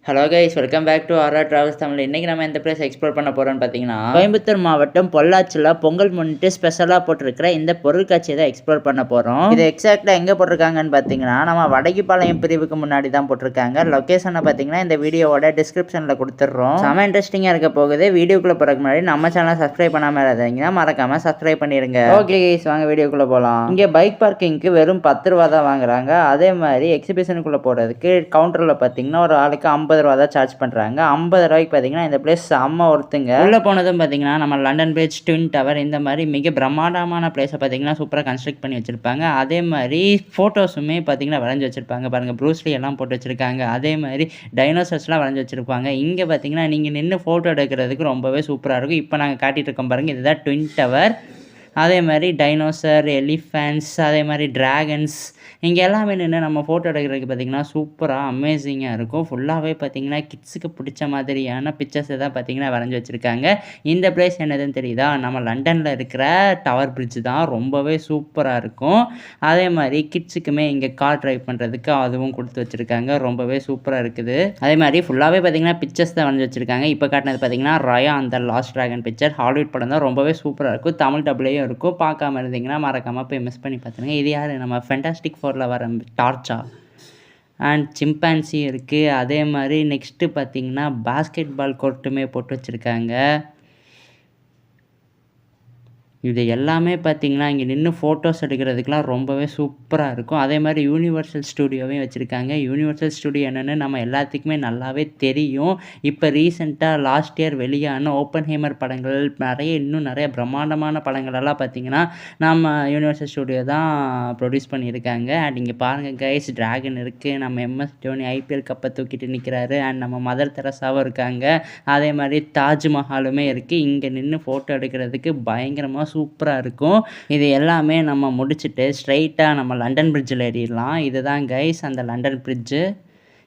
Hello guys, welcome back to RR travels Tamil. இன்றைக்கி நம்ம எந்த பிளேஸ் எக்ஸ்ப்ளோர் பண்ண போகிறோம்னு பார்த்தீங்கன்னா, கோயம்புத்தூர் மாவட்டம் பொள்ளாச்சியில் பொங்கல் முன்னிட்டு ஸ்பெஷலாக போட்டிருக்கிற இந்த பொருட்காட்சியை தான் எக்ஸ்ப்ளோர் பண்ண போகிறோம். இது எக்ஸாக்டாக எங்கே போட்டிருக்காங்கன்னு பார்த்தீங்கன்னா, நம்ம வடகிபாளையம் பிரிவுக்கு முன்னாடி தான் போட்டிருக்காங்க. லொக்கேஷனை பார்த்தீங்கன்னா இந்த வீடியோவோட டிஸ்கிரிப்ஷனில் கொடுத்துட்றோம். செம இன்ட்ரெஸ்டிங்காக இருக்க போகுது. வீடியோக்குள்ளே போகிறதுக்கு முன்னாடி நம்ம சேனலை சப்ஸ்கிரைப் பண்ணாமல் இருந்தீங்கன்னா மறக்காமல் சப்ஸ்கிரைப் பண்ணிடுங்க. ஓகே கைஸ், வாங்க வீடியோக்குள்ளே போகலாம். இங்கே பைக் பார்க்கிங்க்கு வெறும் 10 ரூபா தான் வாங்குறாங்க. அதே மாதிரி எக்ஸிபிஷனுக்குள்ளே போகிறதுக்கு கவுண்டரில் பார்த்தீங்கன்னா ஒரு ஆளுக்கு 50 ரூபா தான் சார்ஜ் பண்ணுறாங்க. 50 ரூபாய்க்கு பார்த்தீங்கன்னா இந்த பிளேஸ் செம்ம ஒருத்துங்க. உள்ளே போனதும் பார்த்தீங்கன்னா நம்ம லண்டன் பிரிட்ஜ், ட்வின் டவர் இந்த மாதிரி மிக பிரம்மாண்டமான பிளேஸை பார்த்தீங்கன்னா சூப்பராக கன்ஸ்ட்ரக்ட் பண்ணி வச்சிருப்பாங்க. அதே மாதிரி ஃபோட்டோஸுமே பார்த்தீங்கன்னா வரைஞ்சி வச்சிருப்பாங்க. பாருங்கள், ப்ரூஸ்லி எல்லாம் போட்டு வச்சிருக்காங்க. அதே மாதிரி டைனோசர்ஸ்லாம் வரைஞ்சி வச்சிருப்பாங்க. இங்கே பார்த்தீங்கன்னா நீங்கள் நின்று ஃபோட்டோ எடுக்கிறதுக்கு ரொம்பவே சூப்பராக இருக்கும். இப்போ நாங்கள் காட்டிகிட்டு இருக்கோம் பாருங்கள், இதுதான் ட்வின் டவர். அதே மாதிரி டைனோசர், எலிஃபென்ட்ஸ், அதே மாதிரி ட்ராகன்ஸ் இங்கே எல்லாமே நின்று நம்ம ஃபோட்டோ எடுக்கிறதுக்கு பார்த்திங்கன்னா சூப்பராக அமேசிங்காக இருக்கும். ஃபுல்லாகவே பார்த்திங்கன்னா கிட்ஸுக்கு பிடிச்ச மாதிரியான பிக்சர்ஸை தான் பார்த்திங்கன்னா வரைஞ்சி வச்சுருக்காங்க. இந்த பிளேஸ் என்னதுன்னு தெரியுதா? நம்ம லண்டனில் இருக்கிற டவர் பிரிட்ஜ் தான். ரொம்பவே சூப்பராக இருக்கும். அதே மாதிரி கிட்ஸுக்குமே இங்கே கார் ட்ரைவ் பண்ணுறதுக்கு அதுவும் கொடுத்து வச்சுருக்காங்க. ரொம்பவே சூப்பராக இருக்குது. அதே மாதிரி ஃபுல்லாகவே பார்த்திங்கன்னா பிக்சர்ஸ் தான் வரைஞ்சி வச்சுருக்காங்க. இப்போ காட்டினது பார்த்திங்கன்னா ரயா அந்த லாஸ்ட் ட்ராகன் பிக்சர். ஹாலிவுட் படம் தான். ரொம்பவே சூப்பராக இருக்கும். தமிழ் டபுளையும் இருக்கும். பார்க்காம இருந்தீங்கன்னா மறக்காமல் போய் மிஸ் பண்ணி பார்த்துருங்க. இது யார்? நம்ம ஃபென்டாஸ்டிக் ஃபோரில் வர டார்ச்சா அண்ட் சிம்பான்சி இருக்குது. அதே மாதிரி நெக்ஸ்ட்டு பார்த்திங்கன்னா பாஸ்கெட் பால் கோர்ட்டுமே போட்டு வச்சுருக்காங்க. இது எல்லாமே பார்த்திங்கன்னா இங்கே நின்று ஃபோட்டோஸ் எடுக்கிறதுக்கெலாம் ரொம்பவே சூப்பராக இருக்கும். அதே மாதிரி யூனிவர்சல் ஸ்டூடியோவையும் வச்சுருக்காங்க. யூனிவர்சல் ஸ்டூடியோ என்னென்னு நம்ம எல்லாத்துக்குமே நல்லாவே தெரியும். இப்போ ரீசெண்டாக லாஸ்ட் இயர் வெளியான ஓப்பன்ஹைமர் படங்கள், இன்னும் நிறைய பிரம்மாண்டமான படங்களெல்லாம் பார்த்திங்கன்னா நம்ம யூனிவர்சல் ஸ்டூடியோ தான் ப்ரொடியூஸ் பண்ணியிருக்காங்க. அண்ட் இங்கே பாருங்கள் கைஸ், ட்ராகன் இருக்குது. நம்ம MS தோனி IPL கப்பை தூக்கிட்டு நிற்கிறாரு. அண்ட் நம்ம மதர் தெரசாவும் இருக்காங்க. அதே மாதிரி தாஜ்மஹாலுமே இருக்குது. இங்கே நின்று ஃபோட்டோ எடுக்கிறதுக்கு பயங்கரமாக சூப்பராக இருக்கும். இது எல்லாமே நம்ம முடிச்சுட்டு ஸ்ட்ரைட்டாக நம்ம லண்டன் பிரிட்ஜில் ஏறிடலாம். இதுதான் கைஸ் அந்த லண்டன் பிரிட்ஜு.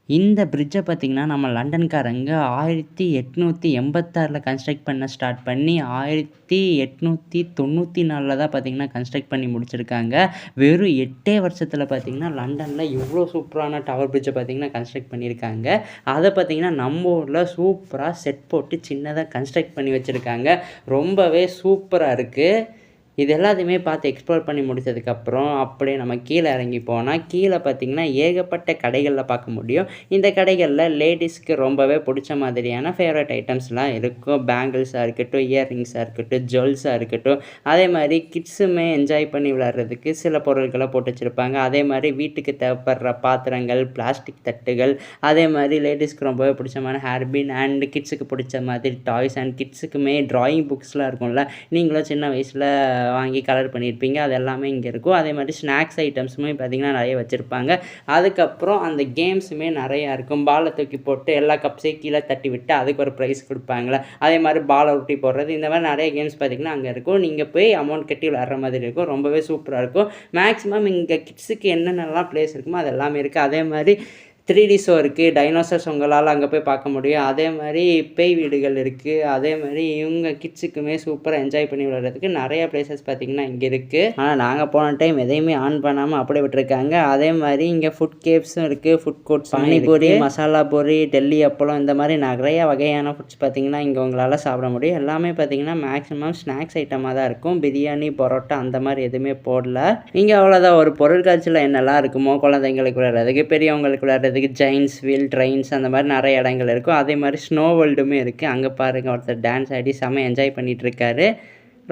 இந்த பிரிட்ஜை பார்த்திங்கன்னா நம்ம லண்டன்காரங்க 1886 கன்ஸ்ட்ரக்ட் பண்ண ஸ்டார்ட் பண்ணி 1894 தான் பார்த்திங்கன்னா கன்ஸ்ட்ரக்ட் பண்ணி முடிச்சிருக்காங்க. வெறும் 8 வருஷத்தில் பார்த்திங்கன்னா லண்டனில் இவ்வளோ சூப்பரான டவர் பிரிட்ஜை பார்த்திங்கன்னா கன்ஸ்ட்ரக்ட் பண்ணியிருக்காங்க. அதை பார்த்திங்கன்னா நம்ம ஊரில் சூப்பராக செட் போட்டு சின்னதாக கன்ஸ்ட்ரக்ட் பண்ணி வச்சுருக்காங்க. ரொம்பவே சூப்பராக இருக்குது. இது எல்லாத்தையுமே பார்த்து எக்ஸ்ப்ளோர் பண்ணி முடித்ததுக்கப்புறம் அப்படியே நம்ம கீழே இறங்கி போனால் கீழே பார்த்திங்கன்னா ஏகப்பட்ட கடைகளில் பார்க்க முடியும். இந்த கடைகளில் லேடிஸ்க்கு ரொம்பவே பிடிச்ச மாதிரியான ஃபேவரட் ஐட்டம்ஸ்லாம் இருக்கும். பேங்கிள்ஸாக இருக்கட்டும், இயர்ரிங்ஸாக இருக்கட்டும், ஜுவல்ஸாக இருக்கட்டும். அதே மாதிரி கிட்ஸுமே என்ஜாய் பண்ணி விளையாடுறதுக்கு சில பொருட்களை போட்டு வச்சுருப்பாங்க. அதே மாதிரி வீட்டுக்கு தேவைப்படுற பாத்திரங்கள், பிளாஸ்டிக் தட்டுகள், அதே மாதிரி லேடிஸ்க்கு ரொம்பவே பிடிச்சமான ஹேர்பின் அண்ட் கிட்ஸுக்கு பிடிச்ச மாதிரி டாய்ஸ் அண்ட் கிட்ஸுக்குமே ட்ராயிங் புக்ஸ்லாம் இருக்கும்ல, நீங்களும் சின்ன வயசில் வாங்கி கலர் பண்ணியிருப்பீங்க. அது எல்லாமே இங்கே இருக்கும். அதே மாதிரி ஸ்நாக்ஸ் ஐட்டம்ஸுமே பார்த்திங்கன்னா நிறைய வச்சுருப்பாங்க. அதுக்கப்புறம் அந்த கேம்ஸுமே நிறையா இருக்கும். பாலை தூக்கி போட்டு எல்லா கப்ஸையும் கீழே தட்டி விட்டு அதுக்கு ஒரு ப்ரைஸ் கொடுப்பாங்களே, அதே மாதிரி பாலை உருட்டி போடுறது, இந்த மாதிரி நிறைய கேம்ஸ் பார்த்திங்கன்னா அங்கே இருக்கும். நீங்கள் போய் அமௌண்ட் கட்டி விளையாடுற மாதிரி இருக்கும். ரொம்பவே சூப்பராக இருக்கும். மேக்ஸிமம் இங்கே கிட்ஸுக்கு என்னென்னலாம் ப்ளேஸ் இருக்குமோ அது எல்லாமே இருக்குது. அதே மாதிரி 3D ஷோ இருக்குது. டைனோசர்ஸ் உங்களால் அங்கே போய் பார்க்க முடியும். அதே மாதிரி பேய் வீடுகள் இருக்குது. அதே மாதிரி இவங்க கிட்ஸுக்குமே சூப்பராக என்ஜாய் பண்ணி விளையாடுறதுக்கு நிறைய பிளேசஸ் பார்த்திங்கன்னா இங்கே இருக்குது. ஆனால் நாங்கள் போன டைம் எதையுமே ஆன் பண்ணாமல் அப்படியே விட்டுருக்காங்க. அதே மாதிரி இங்கே ஃபுட் கேப்ஸும் இருக்குது. ஃபுட் கோர்ட்ஸ், பானிபூரி, மசாலா பூரி, டெல்லி அப்பளம், இந்த மாதிரி நிறைய வகையான ஃபுட்ஸ் பார்த்திங்கன்னா இங்கே உங்களால் சாப்பிட முடியும். எல்லாமே பார்த்திங்கன்னா மேக்ஸிமம் ஸ்நாக்ஸ் ஐட்டமாக தான் இருக்கும். பிரியாணி, பரோட்டா அந்த மாதிரி எதுவுமே போடல. இங்கே அவ்வளோதான். ஒரு பொருட்காட்சியில் என்னெல்லாம் இருக்குமோ குழந்தைங்களுக்கு விளையாடுறதுக்கு, பெரியவங்களுக்கு விளையாடுறதுக்கு, ஜெயின்ஸ் வீல், ட்ரெயின்ஸ் அந்த மாதிரி நிறைய இடங்கள் இருக்கும். அதே மாதிரி ஸ்னோ வேர்ல்டுமே இருக்குது. அங்கே பாருங்கள், ஒருத்தர் டான்ஸ் ஆடி செம்ம என்ஜாய் பண்ணிகிட்டு இருக்காரு.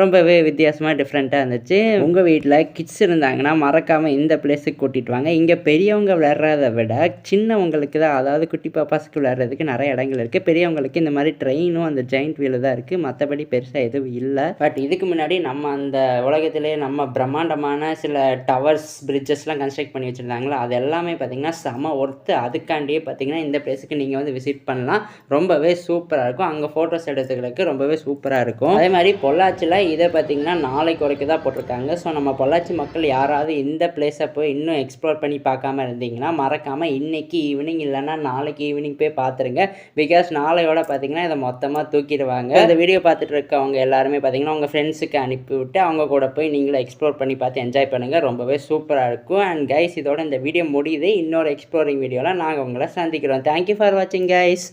ரொம்பவே வித்தியாசமாக டிஃப்ரெண்ட்டாக இருந்துச்சு. உங்கள் வீட்டில் கிட்ஸ் இருந்தாங்கன்னா மறக்காமல் இந்த பிளேஸுக்கு கூட்டிகிட்டு வாங்க. இங்கே பெரியவங்க விளையாடுறத விட சின்னவங்களுக்கு தான், அதாவது குட்டி பாப்பாஸுக்கு விளையாடுறதுக்கு நிறைய இடங்கள் இருக்குது. பெரியவங்களுக்கு இந்த மாதிரி ட்ரெயினும் அந்த ஜெயிண்ட் வீலு தான் இருக்குது. மற்றபடி பெருசாக எதுவும் இல்லை. பட் இதுக்கு முன்னாடி நம்ம அந்த உலகத்திலே நம்ம பிரம்மாண்டமான சில டவர்ஸ், பிரிட்ஜஸ்லாம் கன்ஸ்ட்ரக்ட் பண்ணி வச்சுருந்தாங்களா, அது எல்லாமே பார்த்திங்கன்னா செம ஒர்த்து. அதுக்காண்டியே பார்த்திங்கன்னா இந்த பிளேஸுக்கு நீங்கள் வந்து விசிட் பண்ணலாம். ரொம்பவே சூப்பராக இருக்கும். அங்கே ஃபோட்டோஸ் எடுத்துக்கிறதுக்கு ரொம்பவே சூப்பராக இருக்கும். அதே மாதிரி பொள்ளாச்சியில் இதை பார்த்திங்கன்னா நாளைக்கு வரைக்கும் தான் போட்டிருக்காங்க. ஸோ நம்ம பொள்ளாச்சி மக்கள் யாராவது இந்த பிளேஸை போய் இன்னும் எக்ஸ்ப்ளோர் பண்ணி பார்க்காம இருந்தீங்கன்னா மறக்காமல் இன்றைக்கி ஈவினிங் இல்லைன்னா நாளைக்கு ஈவினிங் போய் பார்த்துருங்க. பிகாஸ் நாளையோட பார்த்திங்கன்னா இதை மொத்தமாக தூக்கிடுவாங்க. இந்த வீடியோ பார்த்துட்டு இருக்கவங்க எல்லாருமே பார்த்திங்கன்னா உங்கள் ஃப்ரெண்ட்ஸுக்கு அனுப்பிவிட்டு அவங்க கூட போய் நீங்களும் எக்ஸ்ப்ளோர் பண்ணி பார்த்து என்ஜாய் பண்ணுங்கள். ரொம்பவே சூப்பராக இருக்கும். அண்ட் கைஸ், இதோட இந்த வீடியோ முடியுது. இன்னொரு எக்ஸ்ப்ளோரிங் வீடியோவில் நாங்கள் உங்களை சந்திக்கிறோம். தேங்க்யூ ஃபார் வாட்சிங் கைஸ்.